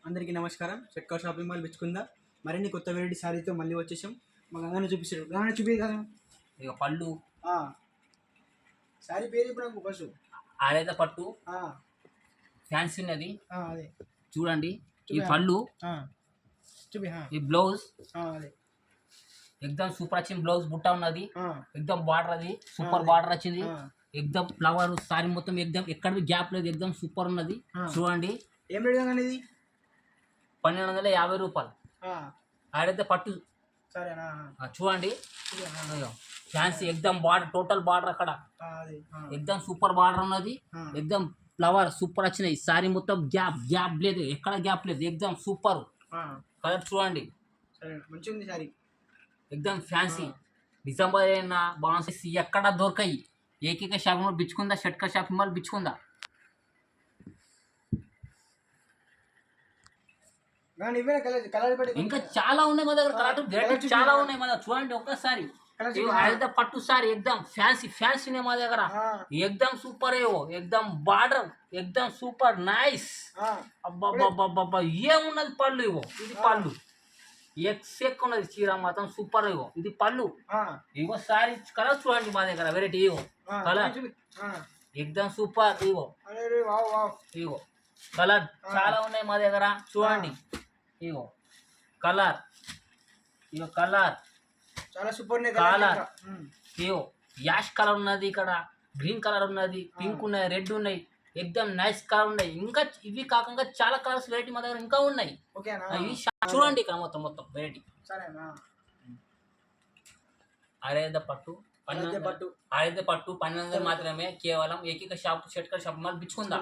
అందరికీ నమస్కారం. Shetkar shopping mall Bichkunda మరిన్ని కొత్త వెరైటీ శారీతో మళ్ళీ వచ్చేసాం. మా గంగానే చూపిస్తాడు. గంగానే చూపి కదా ఇక పళ్ళు శారీ పేరు ఇప్పుడు నాకు ఫస్ట్ ఆరేద పట్టు ఫ్యాన్సీ ఉన్నది. అదే చూడండి ఈ పళ్ళు చూపి. ఈ బ్లౌజ్ అదే ఎక్దమ్ సూపర్ వచ్చింది. బ్లౌజ్ బుట్ట ఉన్నది. ఎక్దమ్ బార్డర్ అది సూపర్ బార్డర్ వచ్చింది. ఎక్దమ్ ఫ్లవర్ సారీ మొత్తం ఎక్దమ్ ఎక్కడ గ్యాప్ లేదు. ఎక్దమ్ సూపర్ ఉన్నది. చూడండి ఏం రేట్ అనేది 1250 రూపాయలు. ఆడైతే పట్టు సరేనా? చూడండి ఫ్యాన్సీ ఎక్దమ్ బార్డర్ టోటల్ బార్డర్ అక్కడ ఎక్దమ్ సూపర్ బార్డర్ ఉన్నది. ఎక్దమ్ ఫ్లవర్ సూపర్ వచ్చినాయి. సారీ మొత్తం గ్యాప్ లేదు. ఎక్కడ గ్యాప్ లేదు. ఎక్దమ్ సూపర్ కలర్ చూడండి. మంచిగా ఉంది సారీ. ఎక్దమ్ ఫ్యాన్సీ డిసెంబర్ అయినా బాగుంది. ఎక్కడ దొరకాయి. ఏకైక shopping mall Bichkunda. Shetkar shopping mall Bichkunda. ఇంకా చాలా ఉన్నాయి మా దగ్గర. కలర్ చాలా ఉన్నాయి మా దగ్గర. చూడండి ఒక్కసారి పట్టు సారీ ఎక్దమ్ ఫ్యాన్సీ మా దగ్గర. ఎక్దమ్ సూపర్ ఏవో ఎక్దమ్ బార్డర్ ఎక్దమ్ సూపర్ నైస్. అబ్బాబ్బాబ్బా ఏమున్నది పళ్ళు. ఇవో ఇది పళ్ళు ఎక్సెక్ ఉన్నది. చీర మాత్రం సూపర్. ఇగో ఇది పళ్ళు. ఇగో సారీ కలర్ చూడండి మా దగ్గర వెరైటీ. ఇగో కలర్ ఎక్దమ్ సూపర్. ఇగో ఇగో కలర్ చాలా ఉన్నాయి మా దగ్గర. చూడండి ఇగో కలర్. ఇగో కలర్ చాలా సూపర్ కలర్. ఇగో యాష్ కలర్ ఉన్నది. ఇక్కడ గ్రీన్ కలర్ ఉన్నది. పింక్ ఉన్నాయి. రెడ్ ఉన్నాయి. ఎక్దమ్ నైస్ కలర్ ఉన్నాయి. ఇంకా ఇవి కాకుండా చాలా కలర్స్ వెరైటీ మా దగ్గర ఇంకా ఉన్నాయి. ఇవి చూడండి ఇక్కడ మొత్తం వెరైటీ. ఆరేద పట్టు 1200 మాత్రమే. కేవలం ఏకైక shop Shetkar shop mall Bichkunda.